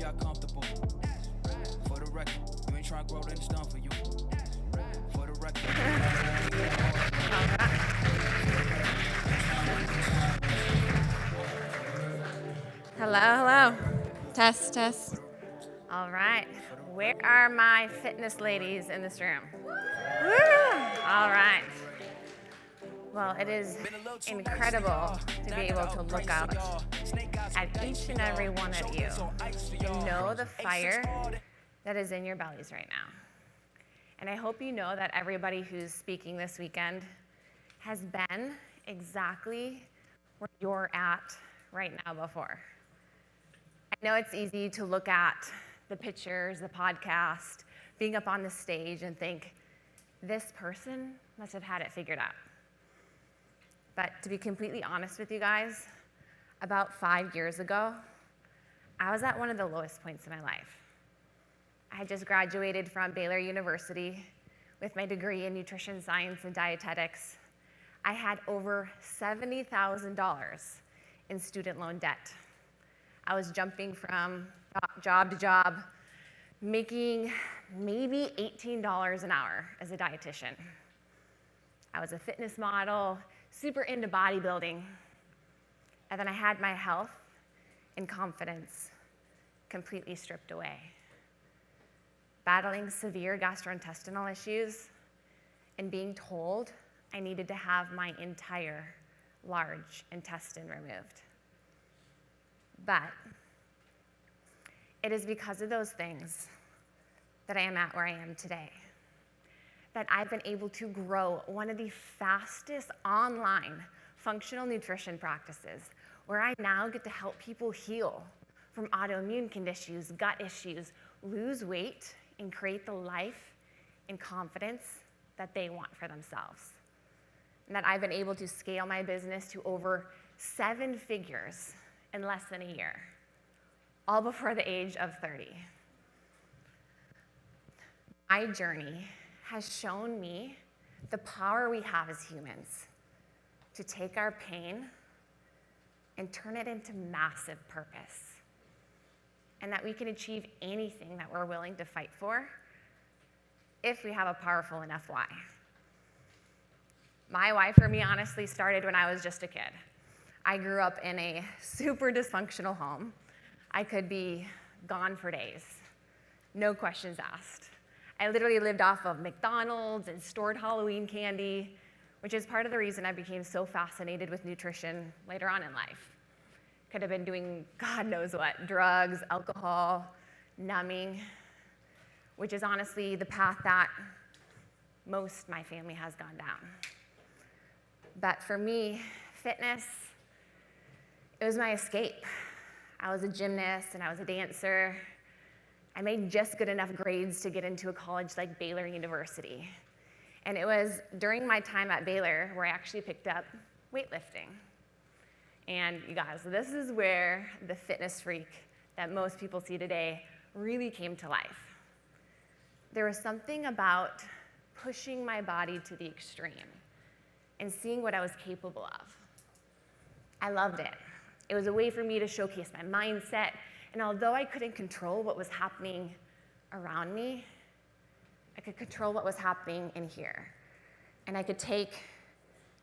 got comfortable. For the record, you ain't trying to grow, then it's done for you. For the record. Hello, hello. Test, test. All right. Where are my fitness ladies in this room? Woo! All right. Well, it is incredible to be able to look out at each and every one of you and know the fire that is in your bellies right now. And I hope you know that everybody who's speaking this weekend has been exactly where you're at right now before. I know it's easy to look at the pictures, the podcast, being up on the stage and think, this person must have had it figured out. But to be completely honest with you guys, about 5 years ago, I was at one of the lowest points in my life. I had just graduated from Baylor University with my degree in nutrition science and dietetics. I had over $70,000 in student loan debt. I was jumping from job to job, making maybe $18 an hour as a dietitian. I was a fitness model, super into bodybuilding. And then I had my health and confidence completely stripped away. Battling severe gastrointestinal issues and being told I needed to have my entire large intestine removed. But it is because of those things that I am at where I am today, that I've been able to grow one of the fastest online functional nutrition practices, where I now get to help people heal from autoimmune conditions, gut issues, lose weight, and create the life and confidence that they want for themselves. And that I've been able to scale my business to over 7 figures in less than a year, all before the age of 30. My journey has shown me the power we have as humans to take our pain and turn it into massive purpose, and that we can achieve anything that we're willing to fight for if we have a powerful enough why. My why for me honestly started when I was just a kid. I grew up in a super dysfunctional home. I could be gone for days, no questions asked. I literally lived off of McDonald's and stored Halloween candy, which is part of the reason I became so fascinated with nutrition later on in life. Could have been doing God knows what, drugs, alcohol, numbing, which is honestly the path that most my family has gone down. But for me, fitness, it was my escape. I was a gymnast and I was a dancer. I made just good enough grades to get into a college like Baylor University. And it was during my time at Baylor where I actually picked up weightlifting. And you guys, this is where the fitness freak that most people see today really came to life. There was something about pushing my body to the extreme and seeing what I was capable of. I loved it. It was a way for me to showcase my mindset, and although I couldn't control what was happening around me, I could control what was happening in here. And I could take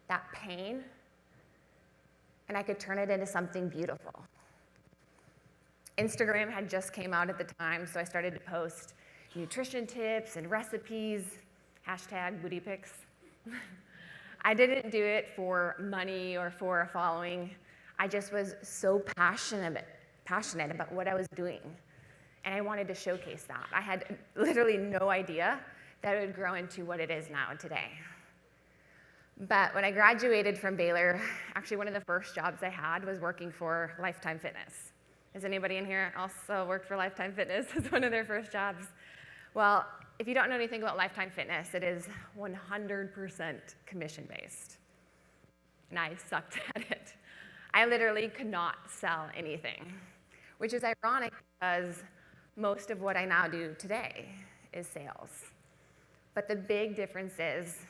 that pain and I could turn it into something beautiful. Instagram had just came out at the time, so I started to post nutrition tips and recipes, hashtag booty pics. I didn't do it for money or for a following. I just was so passionate about what I was doing, and I wanted to showcase that. I had literally no idea that it would grow into what it is now today. But when I graduated from Baylor, actually one of the first jobs I had was working for Lifetime Fitness. Has anybody in here also worked for Lifetime Fitness as one of their first jobs? Well, if you don't know anything about Lifetime Fitness, it is 100% commission-based, and I sucked at it. I literally could not sell anything, which is ironic because most of what I now do today is sales. But the big difference is,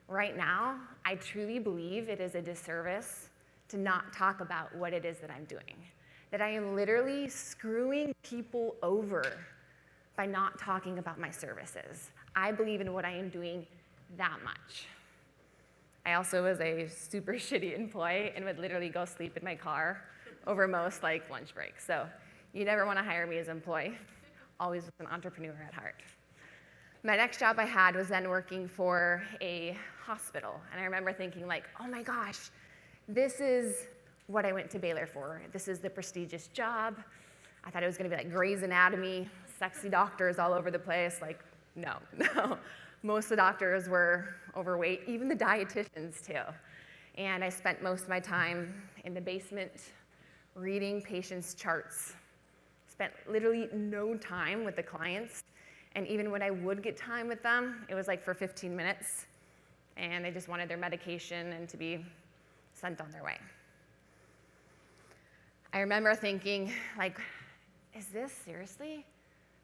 right now, I truly believe it is a disservice to not talk about what it is that I'm doing. that I am literally screwing people over by not talking about my services. I believe in what I am doing that much. I also was a super shitty employee and would literally go sleep in my car over most lunch breaks. So you never want to hire me as an employee. Always an entrepreneur at heart. My next job I had was then working for a hospital. And I remember thinking oh my gosh, this is what I went to Baylor for. This is the prestigious job. I thought it was going to be like Grey's Anatomy, sexy doctors all over the place. No. Most of the doctors were overweight, even the dietitians too. And I spent most of my time in the basement reading patients' charts. Spent literally no time with the clients. And even when I would get time with them, it was for 15 minutes. And they just wanted their medication and to be sent on their way. I remember thinking, is this seriously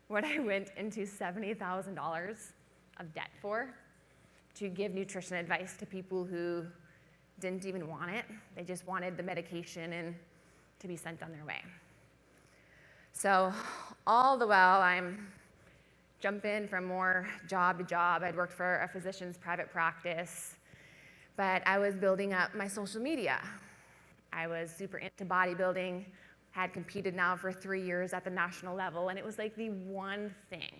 what I went into $70,000 of debt for? To give nutrition advice to people who didn't even want it. They just wanted the medication and to be sent on their way. So all the while, I'm jumping from more job to job. I'd worked for a physician's private practice, but I was building up my social media. I was super into bodybuilding, had competed now for 3 years at the national level, and it was the one thing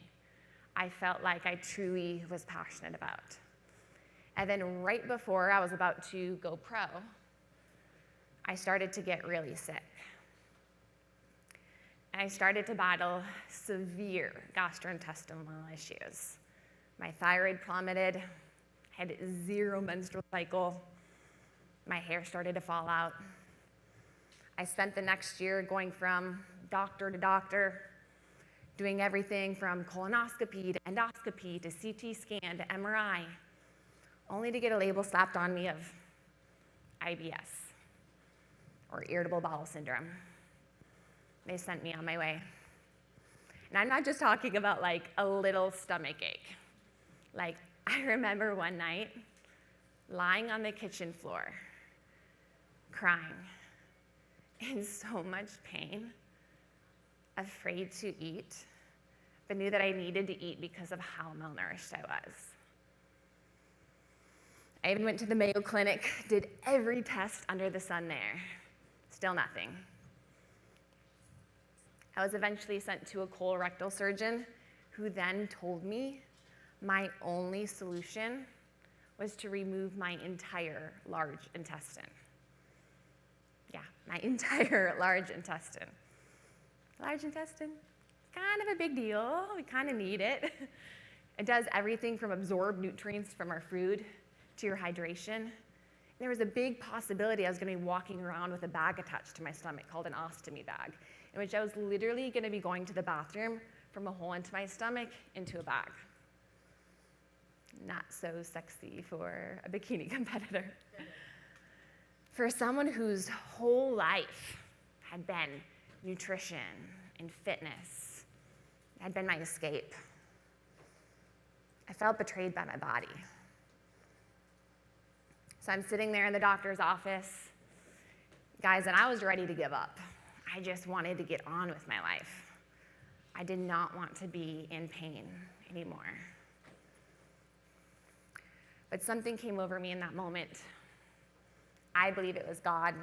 I felt like I truly was passionate about. And then right before I was about to go pro, I started to get really sick. And I started to battle severe gastrointestinal issues. My thyroid plummeted, had 0 menstrual cycle, my hair started to fall out. I spent the next year going from doctor to doctor, doing everything from colonoscopy to endoscopy to CT scan to MRI, only to get a label slapped on me of IBS, or irritable bowel syndrome. They sent me on my way. And I'm not just talking about a little stomach ache. I remember one night lying on the kitchen floor, crying, in so much pain, afraid to eat, but knew that I needed to eat because of how malnourished I was. I even went to the Mayo Clinic, did every test under the sun there. Still nothing. I was eventually sent to a colorectal surgeon who then told me my only solution was to remove my entire large intestine. Yeah, my entire large intestine. Large intestine, kind of a big deal. We kind of need it. It does everything from absorb nutrients from our food to your hydration. There was a big possibility I was going to be walking around with a bag attached to my stomach called an ostomy bag, in which I was literally going to be going to the bathroom from a hole into my stomach into a bag. Not so sexy for a bikini competitor. For someone whose whole life had been nutrition and fitness, had been my escape, I felt betrayed by my body. So I'm sitting there in the doctor's office, guys, and I was ready to give up. I just wanted to get on with my life. I did not want to be in pain anymore. But something came over me in that moment. I believe it was God,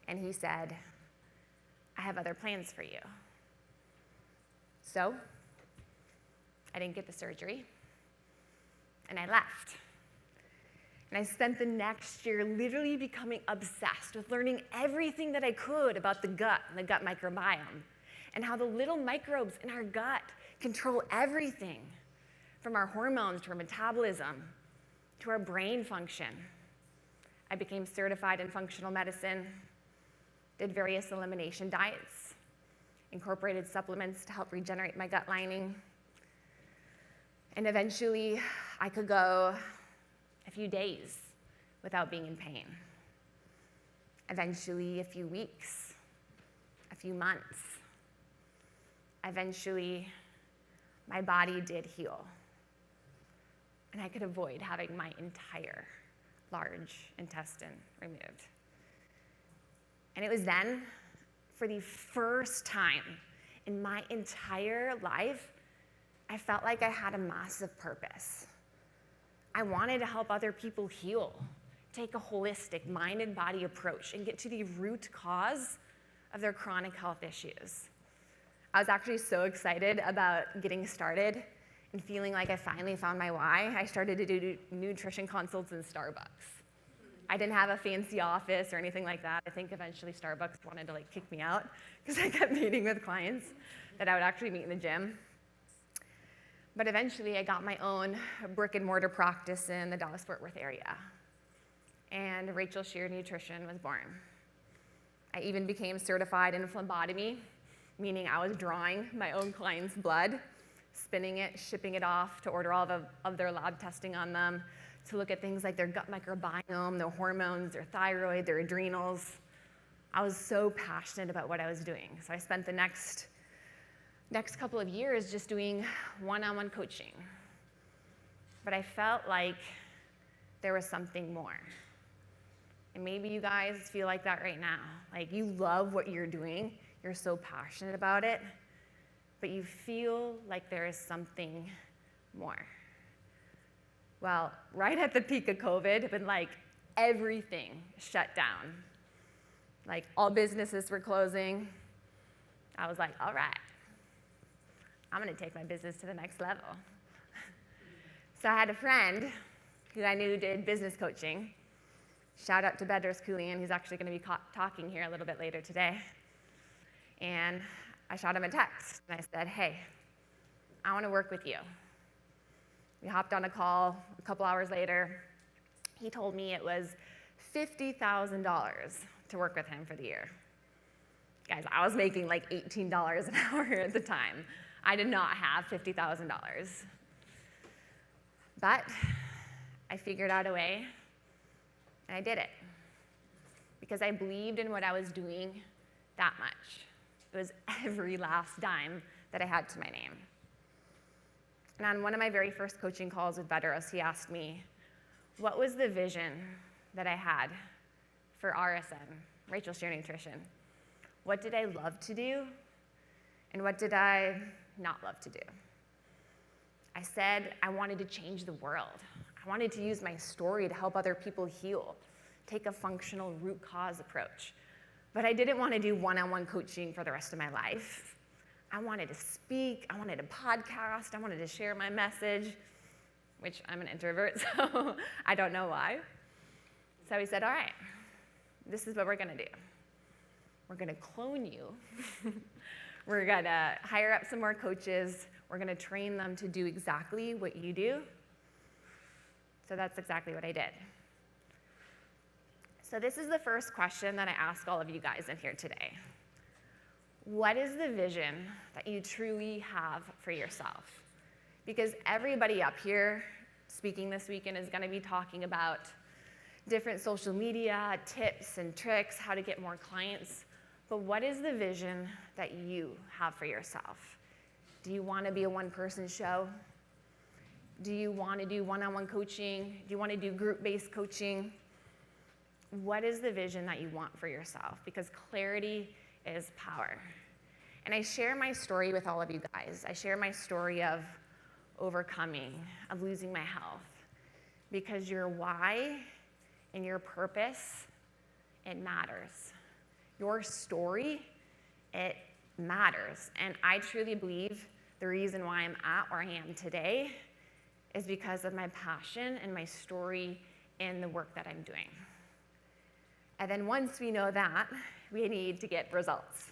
and he said, I have other plans for you. So I didn't get the surgery, and I left. And I spent the next year literally becoming obsessed with learning everything that I could about the gut and the gut microbiome, and how the little microbes in our gut control everything, from our hormones to our metabolism to our brain function. I became certified in functional medicine, did various elimination diets, incorporated supplements to help regenerate my gut lining, and eventually I could go a few days without being in pain. Eventually a few weeks, a few months. Eventually my body did heal, and I could avoid having my entire large intestine removed. And it was then, for the first time in my entire life, I felt like I had a massive purpose. I wanted to help other people heal, take a holistic mind and body approach, and get to the root cause of their chronic health issues. I was actually so excited about getting started and feeling like I finally found my why. I started to do nutrition consults in Starbucks. I didn't have a fancy office or anything like that. I think eventually Starbucks wanted to kick me out because I kept meeting with clients that I would actually meet in the gym. But eventually I got my own brick and mortar practice in the Dallas-Fort Worth area. And Rachel Scheer Nutrition was born. I even became certified in phlebotomy, meaning I was drawing my own clients' blood, spinning it, shipping it off to order all of their lab testing on them, to look at things like their gut microbiome, their hormones, their thyroid, their adrenals. I was so passionate about what I was doing. So I spent the next couple of years just doing one-on-one coaching. But I felt like there was something more. And maybe you guys feel like that right now. Like you love what you're doing, you're so passionate about it, but you feel like there is something more. Well, right at the peak of COVID, when everything shut down, all businesses were closing, I was like, all right, I'm gonna take my business to the next level. So I had a friend who I knew did business coaching. Shout out to Bedros Keuilian, he's actually gonna be talking here a little bit later today. And I shot him a text, and I said, hey, I wanna work with you. We hopped on a call a couple hours later. He told me it was $50,000 to work with him for the year. Guys, I was making $18 an hour at the time. I did not have $50,000. But I figured out a way, and I did it. Because I believed in what I was doing that much. It was every last dime that I had to my name. And on one of my very first coaching calls with Bedros, he asked me, what was the vision that I had for RSN, Rachel Scheer Nutrition? What did I love to do? And what did I not love to do? I said I wanted to change the world. I wanted to use my story to help other people heal, take a functional root cause approach. But I didn't want to do one-on-one coaching for the rest of my life. I wanted to speak, I wanted to podcast, I wanted to share my message, which I'm an introvert, so I don't know why. So he said, all right, this is what we're gonna do. We're gonna clone you. We're gonna hire up some more coaches. We're gonna train them to do exactly what you do. So that's exactly what I did. So this is the first question that I ask all of you guys in here today. What is the vision that you truly have for yourself? Because everybody up here speaking this weekend is gonna be talking about different social media tips and tricks, how to get more clients. But what is the vision that you have for yourself? Do you wanna be a one-person show? Do you wanna do one-on-one coaching? Do you wanna do group-based coaching? What is the vision that you want for yourself? Because clarity is power. And I share my story with all of you guys. I share my story of overcoming, of losing my health. Because your why and your purpose, it matters. Your story, it matters. And I truly believe the reason why I'm at where I am today is because of my passion and my story in the work that I'm doing. And then once we know that, we need to get results.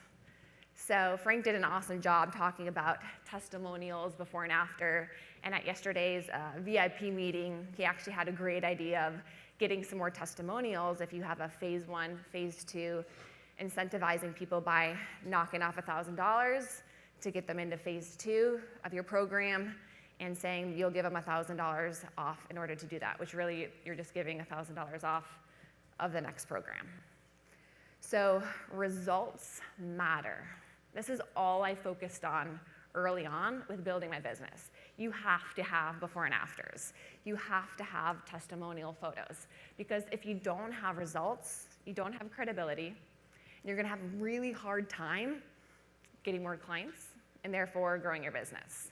So Frank did an awesome job talking about testimonials before and after. And at yesterday's VIP meeting, he actually had a great idea of getting some more testimonials if you have a phase 1, phase 2, incentivizing people by knocking off $1,000 to get them into phase 2 of your program and saying you'll give them $1,000 off in order to do that, which really you're just giving $1,000 off of the next program. So results matter. This is all I focused on early on with building my business. You have to have before and afters. You have to have testimonial photos. Because if you don't have results, you don't have credibility, you're gonna have a really hard time getting more clients and therefore growing your business.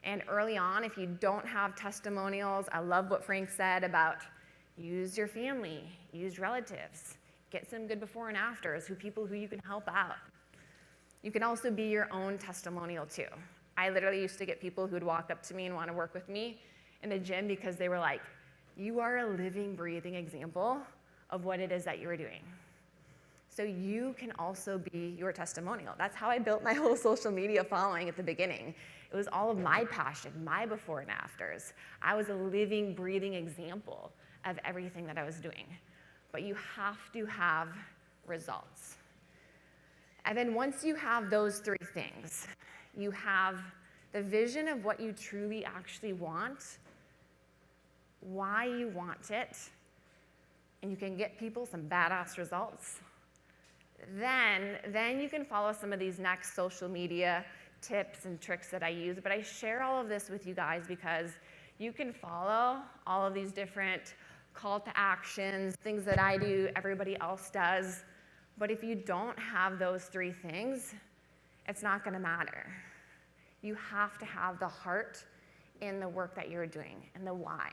And early on, if you don't have testimonials, I love what Frank said about use your family, use relatives, get some good before and afters, people who you can help out. You can also be your own testimonial too. I literally used to get people who'd walk up to me and want to work with me in the gym because they were like, you are a living, breathing example of what it is that you are doing. So you can also be your testimonial. That's how I built my whole social media following at the beginning. It was all of my passion, my before and afters. I was a living, breathing example of everything that I was doing. But you have to have results. And then once you have those three things, you have the vision of what you truly actually want, why you want it, and you can get people some badass results. Then you can follow some of these next social media tips and tricks that I use, but I share all of this with you guys because you can follow all of these different call to actions, things that I do, everybody else does, but if you don't have those three things, it's not gonna matter. You have to have the heart in the work that you're doing and the why.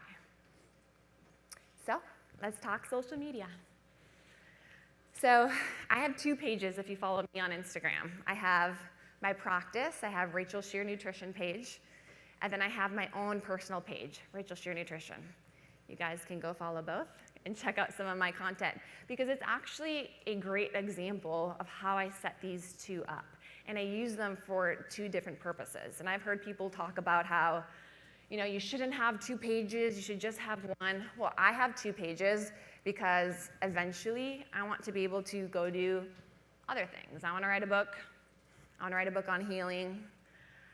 So let's talk social media. So I have 2 pages if you follow me on Instagram. I have my practice, I have Rachel Scheer Nutrition page, and then I have my own personal page, Rachel Scheer Nutrition. You guys can go follow both and check out some of my content because it's actually a great example of how I set these 2 up. And I use them for 2 different purposes. And I've heard people talk about how, you shouldn't have 2 pages, you should just have 1. Well, I have 2 pages because eventually I want to be able to go do other things. I want to write a book. I want to write a book on healing.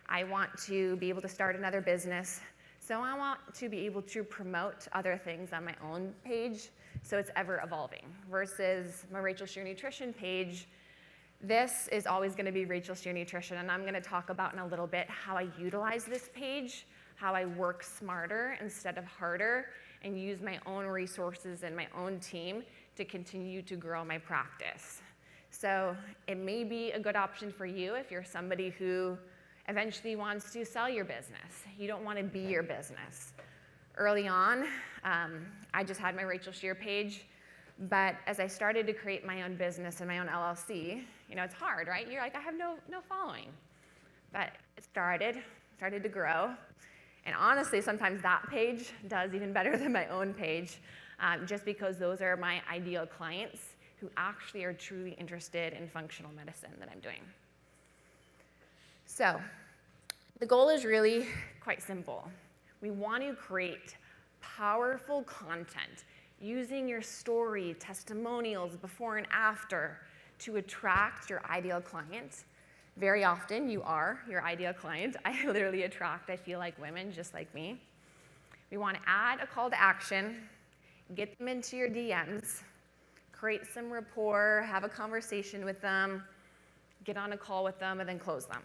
I want to be able to start another business. So I want to be able to promote other things on my own page so it's ever evolving versus my Rachel Scheer Nutrition page. This is always going to be Rachel Scheer Nutrition, and I'm going to talk about in a little bit how I utilize this page, how I work smarter instead of harder, and use my own resources and my own team to continue to grow my practice. So it may be a good option for you if you're somebody who eventually wants to sell your business. You don't want to be your business. Early on, I just had my Rachel Scheer page, but as I started to create my own business and my own LLC, it's hard, right? You're like, I have no following. But it started to grow. And honestly, sometimes that page does even better than my own page, just because those are my ideal clients who actually are truly interested in functional medicine that I'm doing. So the goal is really quite simple. We want to create powerful content using your story, testimonials, before and after to attract your ideal client. Very often you are your ideal client. I literally attract, I feel like, women just like me. We want to add a call to action, get them into your DMs, create some rapport, have a conversation with them, get on a call with them, and then close them.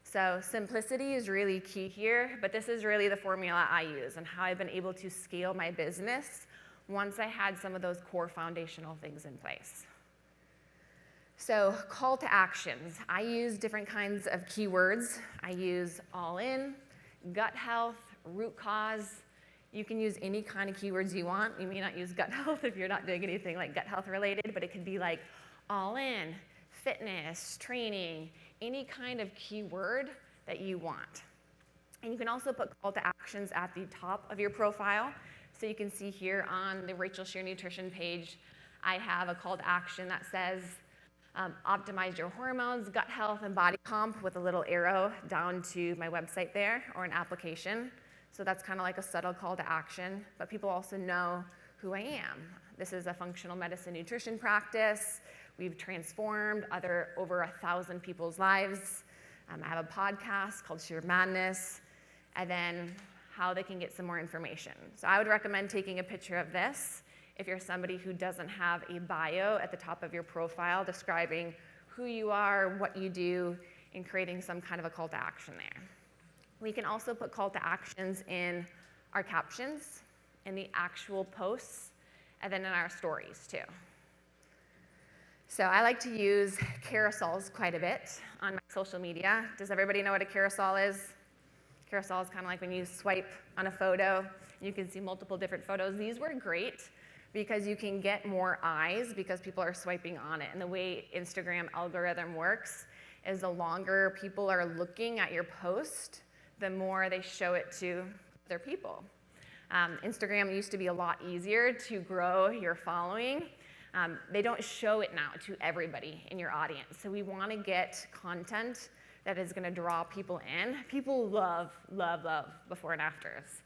So simplicity is really key here, but this is really the formula I use and how I've been able to scale my business once I had some of those core foundational things in place. So call to actions. I use different kinds of keywords. I use all in, gut health, root cause. You can use any kind of keywords you want. You may not use gut health if you're not doing anything like gut health related, but it could be like all in, fitness, training, any kind of keyword that you want. And you can also put call to actions at the top of your profile. So you can see here on the Rachel Scheer Nutrition page, I have a call to action that says, optimize your hormones, gut health, and body comp with a little arrow down to my website there or an application. So that's kind of like a subtle call to action, but people also know who I am. This is a functional medicine nutrition practice. We've transformed over 1,000 people's lives. I have a podcast called Sheer Madness, and then how they can get some more information. So I would recommend taking a picture of this if you're somebody who doesn't have a bio at the top of your profile describing who you are, what you do, and creating some kind of a call to action there. We can also put call to actions in our captions, in the actual posts, and then in our stories too. So I like to use carousels quite a bit on my social media. Does everybody know what a carousel is? Carousel is kind of like when you swipe on a photo, you can see multiple different photos. These work great because you can get more eyes because people are swiping on it. And the way Instagram algorithm works is the longer people are looking at your post, the more they show it to other people. Instagram used to be a lot easier to grow your following. They don't show it now to everybody in your audience. So we want to get content that is going to draw people in. People love, love, love before and afters,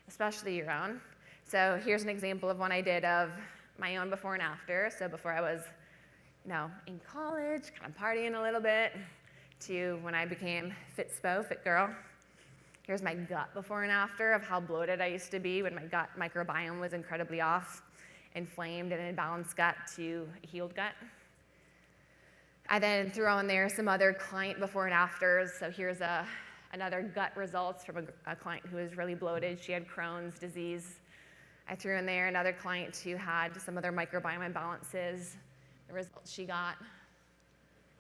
especially your own. So here's an example of one I did of my own before and after. So before I was, in college, kind of partying a little bit, to when I became fit girl. Here's my gut before and after of how bloated I used to be when my gut microbiome was incredibly off, inflamed and imbalanced gut to healed gut. I then threw on there some other client before and afters. So here's another gut results from a client who was really bloated. She had Crohn's disease. I threw in there another client who had some other microbiome imbalances. The results she got.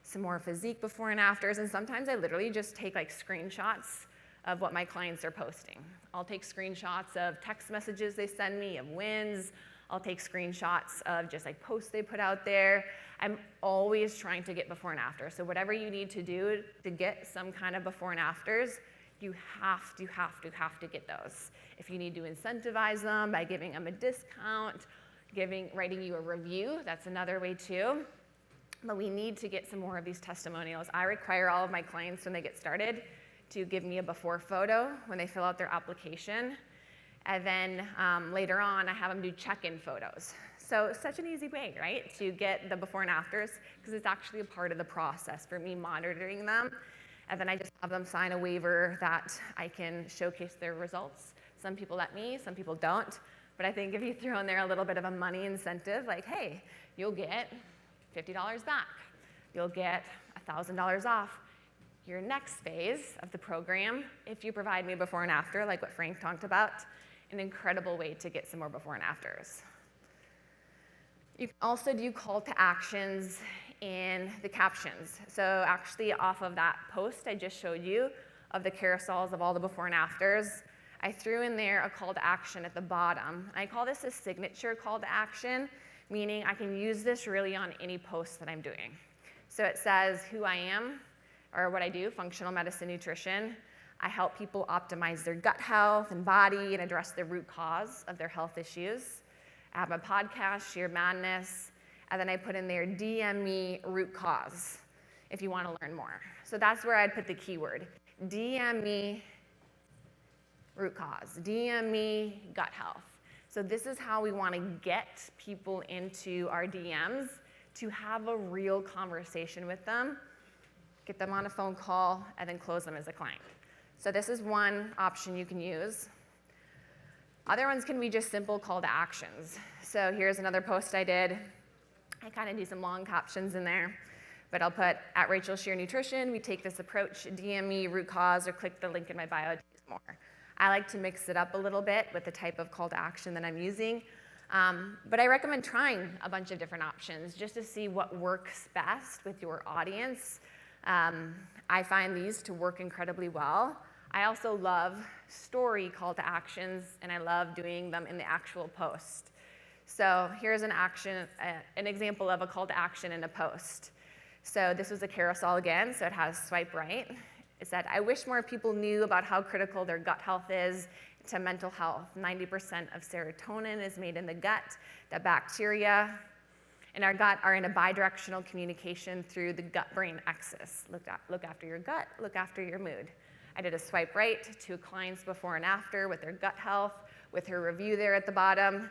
Some more physique before and afters. And sometimes I literally just take screenshots of what my clients are posting. I'll take screenshots of text messages they send me, of wins. I'll take screenshots of just posts they put out there. I'm always trying to get before and after. So whatever you need to do to get some kind of before and afters, you have to get those. If you need to incentivize them by giving them a discount, writing you a review, that's another way too. But we need to get some more of these testimonials. I require all of my clients when they get started to give me a before photo when they fill out their application. And then later on, I have them do check-in photos. So such an easy way, right, to get the before and afters, because it's actually a part of the process for me monitoring them. And then I just have them sign a waiver that I can showcase their results. Some people let me, some people don't. But I think if you throw in there a little bit of a money incentive, like, hey, you'll get $50 back. You'll get $1,000 off your next phase of the program if you provide me before and after, like what Frank talked about. An incredible way to get some more before and afters. You can also do call to actions in the captions. So actually off of that post I just showed you of the carousels of all the before and afters, I threw in there a call to action at the bottom. I call this a signature call to action, meaning I can use this really on any post that I'm doing. So it says who I am, or what I do, functional medicine nutrition. I help people optimize their gut health and body and address the root cause of their health issues. I have a podcast, Scheer Madness, and then I put in there, DM me root cause, if you want to learn more. So that's where I'd put the keyword. DM me root cause, DM me gut health. So this is how we want to get people into our DMs to have a real conversation with them, get them on a phone call, and then close them as a client. So this is one option you can use. Other ones can be just simple call to actions. So here's another post I did. I kind of do some long captions in there, but I'll put at Rachel Scheer Nutrition, we take this approach, DM me root cause, or click the link in my bio to use more. I like to mix it up a little bit with the type of call to action that I'm using. But I recommend trying a bunch of different options just to see what works best with your audience. I find these to work incredibly well. I also love story call to actions, and I love doing them in the actual post. So here's an example of a call to action in a post. So this was a carousel again, so it has swipe right. It said, I wish more people knew about how critical their gut health is to mental health. 90% of serotonin is made in the gut. The bacteria in our gut are in a bidirectional communication through the gut-brain axis. Look after your gut, look after your mood. I did a swipe right to clients before and after with their gut health, with her review there at the bottom.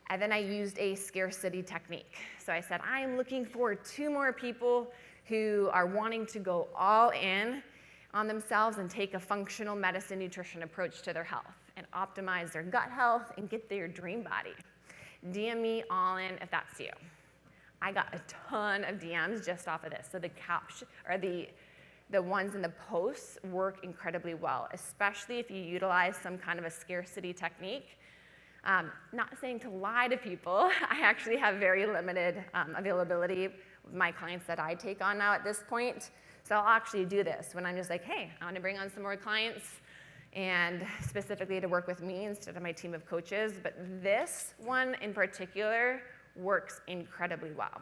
And then I used a scarcity technique. So I said, I am looking for 2 more people who are wanting to go all in on themselves and take a functional medicine nutrition approach to their health and optimize their gut health and get their dream body. DM me all in if that's you. I got a ton of DMs just off of this. So the caption or the ones in the posts work incredibly well, especially if you utilize some kind of a scarcity technique. Not saying to lie to people. I actually have very limited availability my clients that I take on now at this point. So I'll actually do this when I'm just like, hey, I want to bring on some more clients and specifically to work with me instead of my team of coaches. But this one in particular works incredibly well.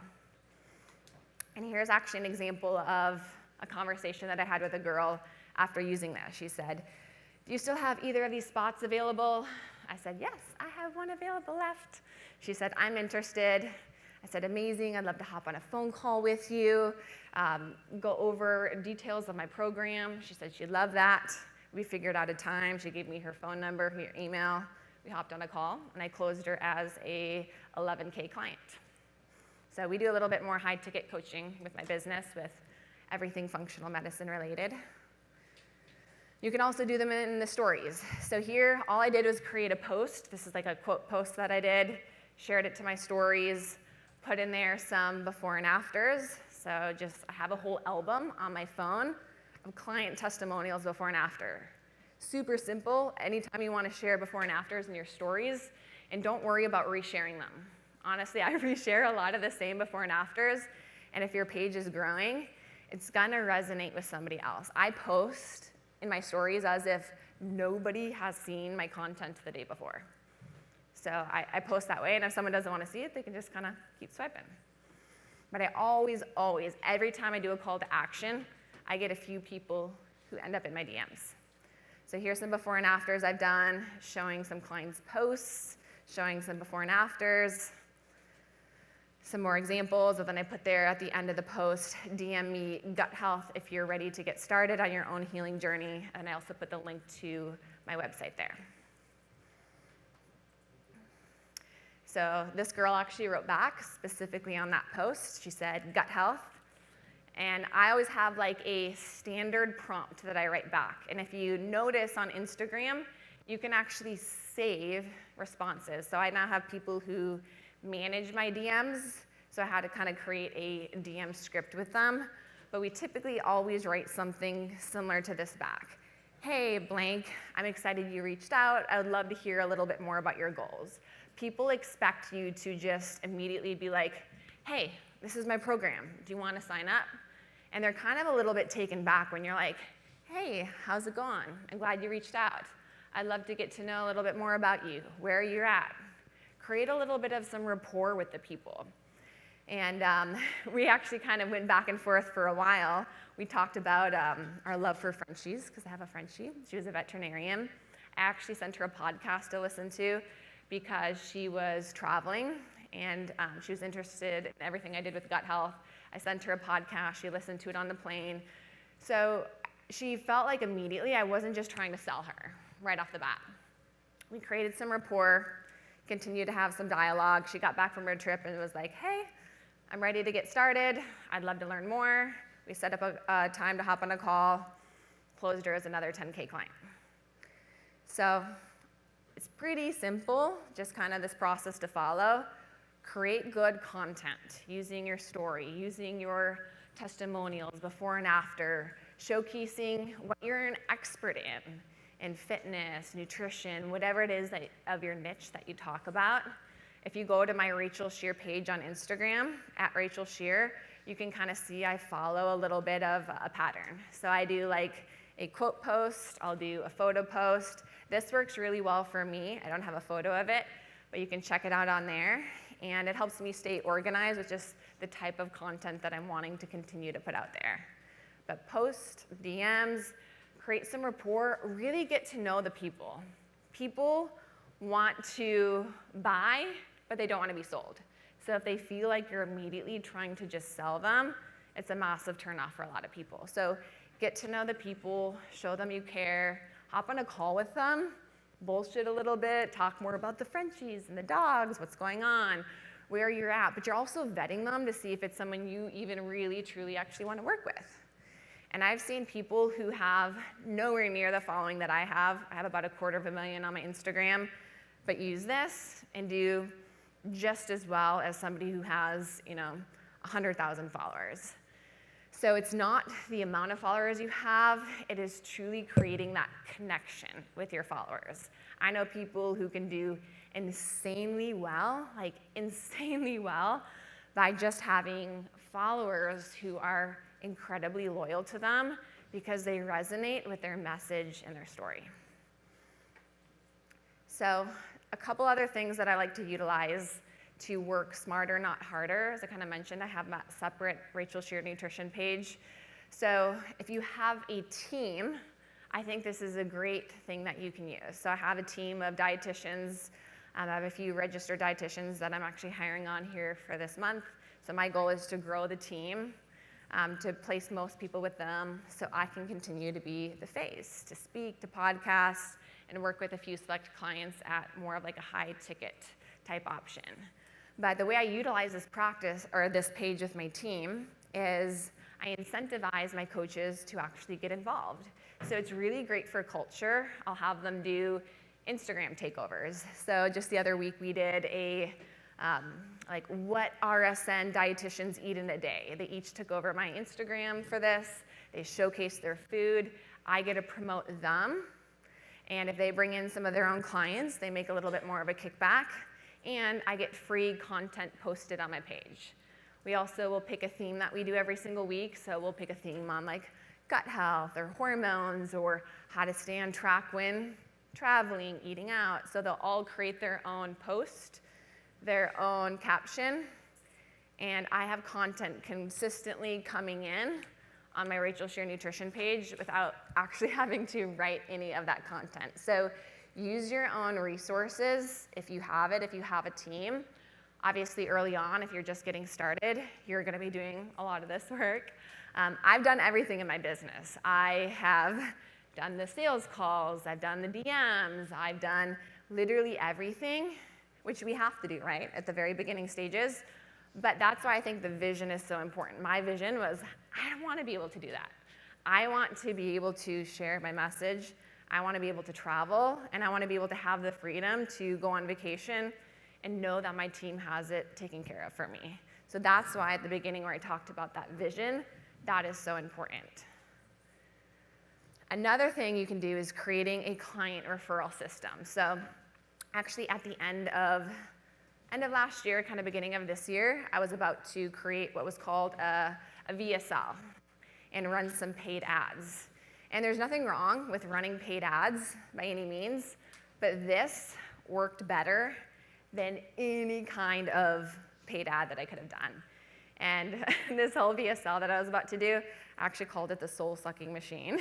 And here's actually an example of a conversation that I had with a girl after using this. She said, do you still have either of these spots available? I said, yes, I have one available left. She said, I'm interested. I said, amazing, I'd love to hop on a phone call with you, go over details of my program. She said she'd love that. We figured out a time. She gave me her phone number, her email. We hopped on a call, and I closed her as a 11K client. So we do a little bit more high-ticket coaching with my business, with everything functional medicine related. You can also do them in the stories. So here, all I did was create a post. This is like a quote post that I did, shared it to my stories, put in there some before and afters. So I have a whole album on my phone of client testimonials before and after. Super simple. Anytime you want to share before and afters in your stories, and don't worry about resharing them. Honestly, I reshare a lot of the same before and afters, and if your page is growing, it's gonna resonate with somebody else. I post in my stories as if nobody has seen my content the day before. So I post that way, and if someone doesn't want to see it, they can just kind of keep swiping. But I always, every time I do a call to action, I get a few people who end up in my DMs. So here's some before and afters I've done, showing some clients' posts, showing some before and afters, some more examples, and then I put there at the end of the post, DM me gut health if you're ready to get started on your own healing journey, and I also put the link to my website there. So this girl actually wrote back specifically on that post. She said, gut health. And I always have like a standard prompt that I write back. And if you notice on Instagram, you can actually save responses. So I now have people who manage my DMs, so I had to kind of create a DM script with them. But we typically always write something similar to this back. Hey, blank, I'm excited you reached out. I would love to hear a little bit more about your goals. People expect you to just immediately be like, hey, this is my program. Do you want to sign up? And they're kind of a little bit taken back when you're like, hey, how's it going? I'm glad you reached out. I'd love to get to know a little bit more about you, where you're at. Create a little bit of some rapport with the people. And we actually kind of went back and forth for a while. We talked about our love for Frenchies, because I have a Frenchie. She was a veterinarian. I actually sent her a podcast to listen to because she was traveling and she was interested in everything I did with gut health. I sent her a podcast. She listened to it on the plane. So she felt like immediately I wasn't just trying to sell her right off the bat. We created some rapport, continued to have some dialogue. She got back from her trip and was like, hey, I'm ready to get started. I'd love to learn more. We set up a time to hop on a call, closed her as another 10K client. So it's pretty simple, just kind of this process to follow. Create good content using your story, using your testimonials before and after, showcasing what you're an expert in fitness, nutrition, whatever it is of your niche that you talk about. If you go to my Rachel Scheer page on Instagram, at Rachel Scheer, you can kind of see I follow a little bit of a pattern. So I do like a quote post, I'll do a photo post. This works really well for me. I don't have a photo of it, but you can check it out on there. And it helps me stay organized with just the type of content that I'm wanting to continue to put out there. But post, DMs, create some rapport, really get to know the people. People want to buy, but they don't want to be sold. So if they feel like you're immediately trying to just sell them, it's a massive turnoff for a lot of people. So get to know the people, show them you care, hop on a call with them, bullshit a little bit, talk more about the Frenchies and the dogs, what's going on, where you're at, but you're also vetting them to see if it's someone you even really, truly actually want to work with. And I've seen people who have nowhere near the following that I have. I have about 250,000 on my Instagram, but use this and do just as well as somebody who has, 100,000 followers. So it's not the amount of followers you have, it is truly creating that connection with your followers. I know people who can do insanely well by just having followers who are incredibly loyal to them because they resonate with their message and their story. So a couple other things that I like to utilize to work smarter, not harder. As I kind of mentioned, I have that separate Rachel Scheer nutrition page. So if you have a team, I think this is a great thing that you can use. So I have a team of dietitians. I have a few registered dietitians that I'm actually hiring on here for this month. So my goal is to grow the team, to place most people with them so I can continue to be the face, to speak, to podcast, and work with a few select clients at more of like a high ticket type option. But the way I utilize this practice or this page with my team is I incentivize my coaches to actually get involved. So it's really great for culture. I'll have them do Instagram takeovers. So just the other week we did a like what RSN dietitians eat in a day. They each took over my Instagram for this. They showcased their food. I get to promote them. And if they bring in some of their own clients, they make a little bit more of a kickback. And I get free content posted on my page. We also will pick a theme that we do every single week. So we'll pick a theme on like gut health or hormones or how to stay on track when traveling, eating out. So they'll all create their own post, their own caption, and I have content consistently coming in on my Rachel Scheer nutrition page without actually having to write any of that content. So use your own resources if you have it, if you have a team. Obviously early on, if you're just getting started, you're gonna be doing a lot of this work. I've done everything in my business. I have done the sales calls, I've done the DMs, I've done literally everything, which we have to do, right, at the very beginning stages. But that's why I think the vision is so important. My vision was, I don't want to be able to do that. I want to be able to share my message. I want to be able to travel, and I want to be able to have the freedom to go on vacation and know that my team has it taken care of for me. So that's why at the beginning where I talked about that vision, that is so important. Another thing you can do is creating a client referral system. So actually at the end of last year, kind of beginning of this year, I was about to create what was called a VSL and run some paid ads. And there's nothing wrong with running paid ads by any means, but this worked better than any kind of paid ad that I could have done. And this whole VSL that I was about to do, I actually called it the soul-sucking machine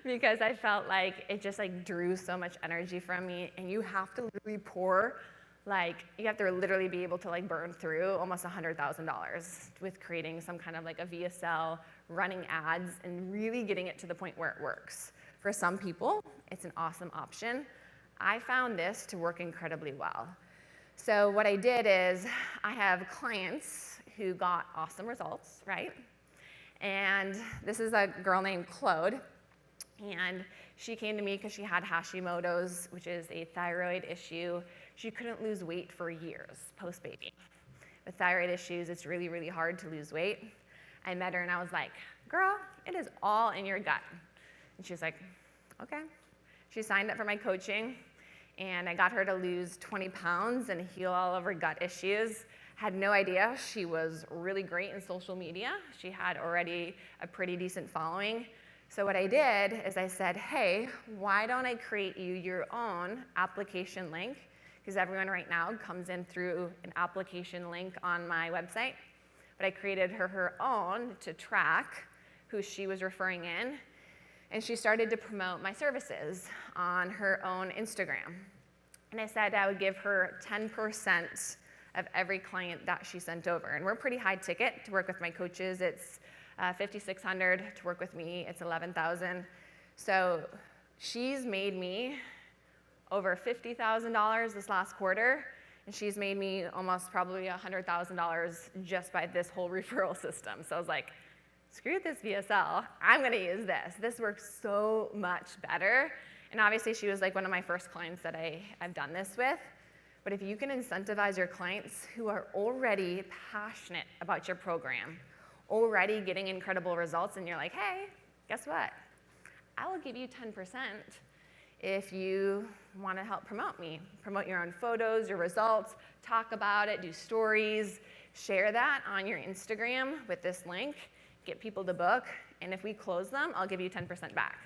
because I felt like it just like drew so much energy from me, and you have to literally pour, like you have to literally be able to like burn through almost $100,000 with creating some kind of like a VSL, running ads, and really getting it to the point where it works. For some people, it's an awesome option. I found this to work incredibly well. So what I did is I have clients who got awesome results, right? And this is a girl named Claude, and she came to me because she had Hashimoto's, which is a thyroid issue. She couldn't lose weight for years post-baby. With thyroid issues, it's really, really hard to lose weight. I met her and I was like, girl, it is all in your gut. And she was like, okay. She signed up for my coaching, and I got her to lose 20 pounds and heal all of her gut issues. Had no idea she was really great in social media. She had already a pretty decent following. So what I did is I said, hey, why don't I create you your own application link? Because everyone right now comes in through an application link on my website. But I created her own to track who she was referring in. And she started to promote my services on her own Instagram. And I said I would give her 10% of every client that she sent over. And we're pretty high ticket to work with my coaches. It's $5,600 to work with me. It's $11,000. So she's made me over $50,000 this last quarter, and she's made me almost probably $100,000 just by this whole referral system. So I was like, screw this VSL, I'm gonna use this. This works so much better. And obviously she was like one of my first clients that I've done this with. But if you can incentivize your clients who are already passionate about your program, already getting incredible results, and you're like, hey, guess what? I will give you 10% if you want to help promote me. Promote your own photos, your results, talk about it, do stories, Share that on your Instagram with this link, get people to book, and if we close them, I'll give you 10% back.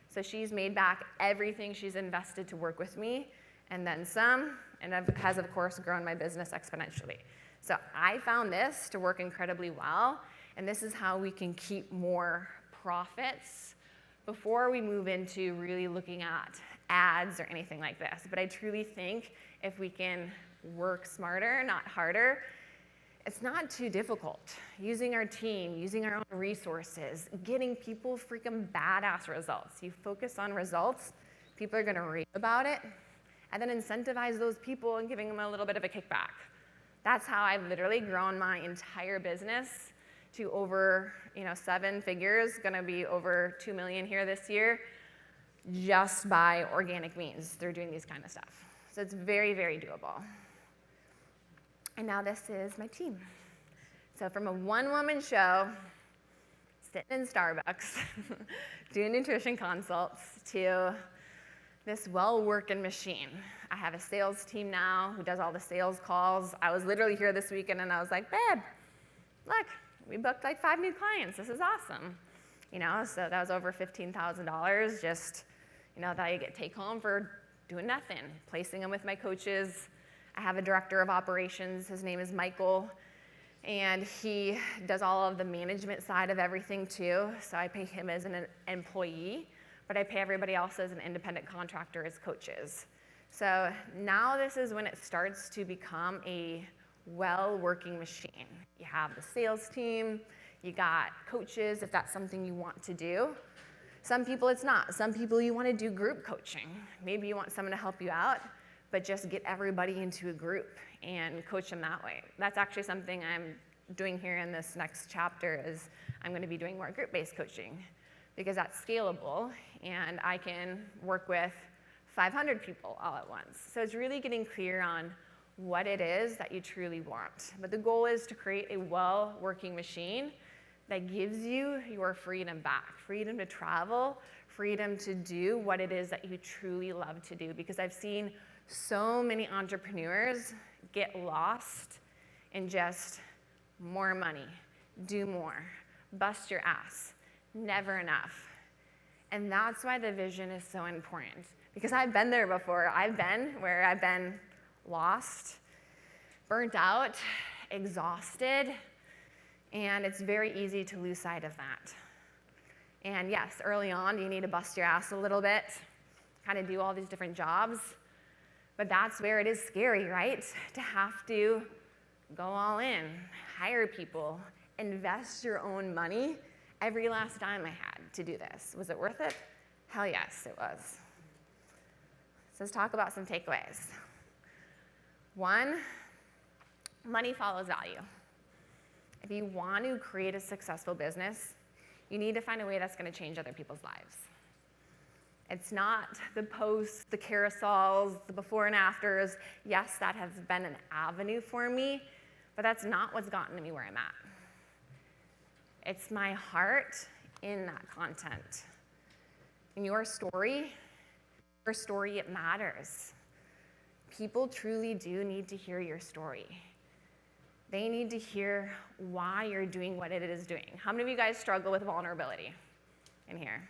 So she's made back everything she's invested to work with me, and then some, and has, of course, grown my business exponentially. So I found this to work incredibly well, and this is how we can keep more profits before we move into really looking at ads or anything like this. But I truly think if we can work smarter, not harder, it's not too difficult. Using our team, using our own resources, getting people freaking badass results. You focus on results, people are gonna rave about it, and then incentivize those people and giving them a little bit of a kickback. That's how I've literally grown my entire business to over 7 figures, gonna be over 2 million here this year, just by organic means through doing these kind of stuff. So it's very, very doable. And now this is my team. So from a one-woman show, sitting in Starbucks, doing nutrition consults, to this well-working machine. I have a sales team now who does all the sales calls. I was literally here this weekend and I was like, babe, look, we booked like 5 new clients. This is awesome. So that was over $15,000 just, that I get take home for doing nothing, placing them with my coaches. I have a director of operations. His name is Michael, and he does all of the management side of everything too. So I pay him as an employee, but I pay everybody else as an independent contractor as coaches. So now this is when it starts to become a well-working machine. You have the sales team, you got coaches if that's something you want to do. Some people it's not. Some people you want to do group coaching. Maybe you want someone to help you out, but just get everybody into a group and coach them that way. That's actually something I'm doing here in this next chapter is I'm going to be doing more group-based coaching because that's scalable and I can work with 500 people all at once. So it's really getting clear on what it is that you truly want. But the goal is to create a well-working machine that gives you your freedom back, freedom to travel, freedom to do what it is that you truly love to do. Because I've seen so many entrepreneurs get lost in just more money, do more, bust your ass, never enough. And that's why the vision is so important. Because I've been there before. I've been where I've been lost, burnt out, exhausted, and it's very easy to lose sight of that. And yes, early on, you need to bust your ass a little bit, kind of do all these different jobs, but that's where it is scary, right? To have to go all in, hire people, invest your own money. Every last dime I had to do this. Was it worth it? Hell yes, it was. So let's talk about some takeaways. 1, money follows value. If you want to create a successful business, you need to find a way that's going to change other people's lives. It's not the posts, the carousels, the before and afters. Yes, that has been an avenue for me, but that's not what's gotten me where I'm at. It's my heart in that content. In your story, it matters. People truly do need to hear your story. They need to hear why you're doing what it is doing. How many of you guys struggle with vulnerability in here?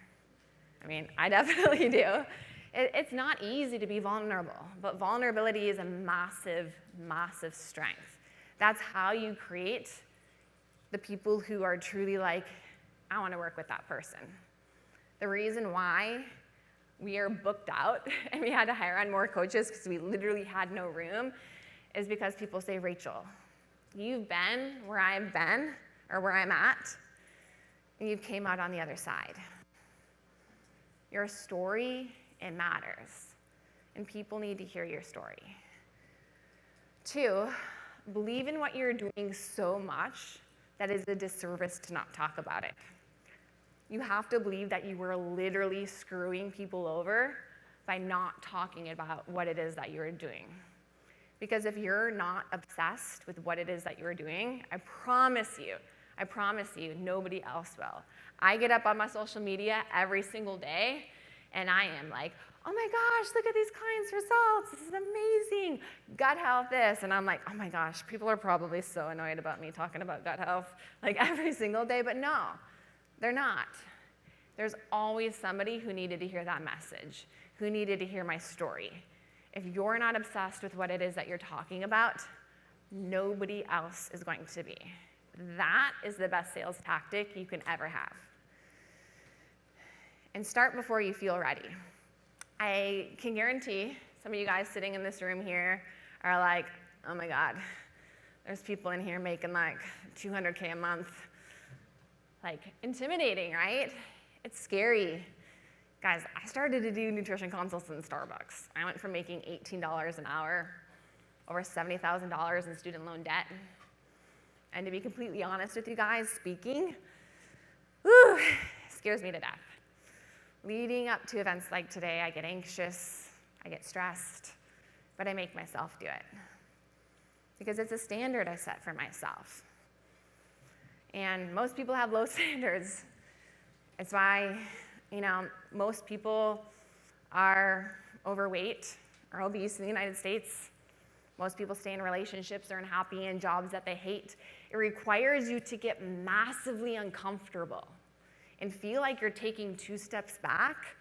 I mean, I definitely do. It's not easy to be vulnerable, but vulnerability is a massive, massive strength. That's how you create the people who are truly like, I want to work with that person. The reason why we are booked out and we had to hire on more coaches because we literally had no room is because people say, Rachel, you've been where I've been or where I'm at, and you came out on the other side. Your story, it matters, and people need to hear your story. 2, believe in what you're doing so much that it's a disservice to not talk about it. You have to believe that you were literally screwing people over by not talking about what it is that you're doing. Because if you're not obsessed with what it is that you're doing, I promise you, nobody else will. I get up on my social media every single day, and I am like, oh my gosh, look at these clients' results. This is amazing. Gut health this. And I'm like, oh my gosh, people are probably so annoyed about me talking about gut health like every single day. But no, they're not. There's always somebody who needed to hear that message, who needed to hear my story. If you're not obsessed with what it is that you're talking about, nobody else is going to be. That is the best sales tactic you can ever have. And start before you feel ready. I can guarantee some of you guys sitting in this room here are like, oh my God, there's people in here making like $200K a month. Like, intimidating, right? It's scary. Guys, I started to do nutrition consults in Starbucks. I went from making $18 an hour, over $70,000 in student loan debt. And to be completely honest with you guys, speaking, scares me to death. Leading up to events like today, I get anxious, I get stressed, but I make myself do it. Because it's a standard I set for myself. And most people have low standards. It's why, most people are overweight or obese in the United States. Most people stay in relationships or unhappy in jobs that they hate. It requires you to get massively uncomfortable and feel like you're taking 2 steps back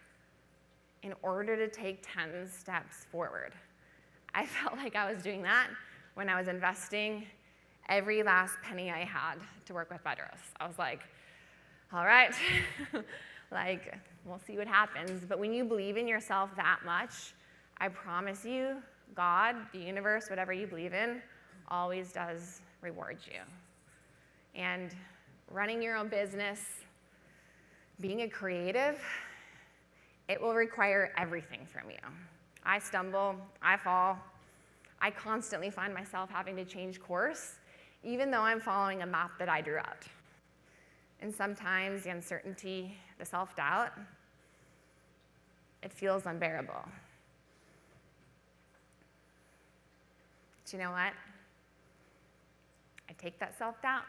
in order to take 10 steps forward. I felt like I was doing that when I was investing every last penny I had to work with Bedros. I was like, all right, we'll see what happens. But when you believe in yourself that much, I promise you, God, the universe, whatever you believe in, always does reward you. And running your own business, being a creative, it will require everything from you. I stumble, I fall. I constantly find myself having to change course, even though I'm following a map that I drew out. And sometimes the uncertainty, the self-doubt, it feels unbearable. But you know what? I take that self-doubt,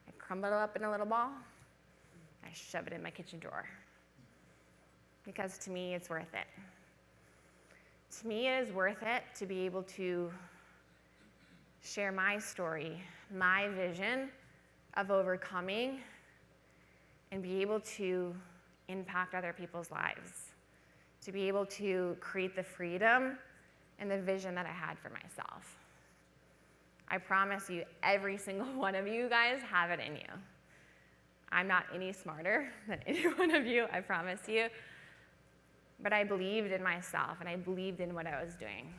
I crumble it up in a little ball, I shove it in my kitchen drawer. Because to me, it's worth it. To me, it is worth it to be able to share my story, my vision of overcoming, and be able to impact other people's lives, to be able to create the freedom and the vision that I had for myself. I promise you, every single one of you guys have it in you. I'm not any smarter than any one of you, I promise you. But I believed in myself, and I believed in what I was doing.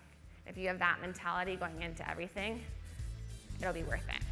If you have that mentality going into everything, it'll be worth it.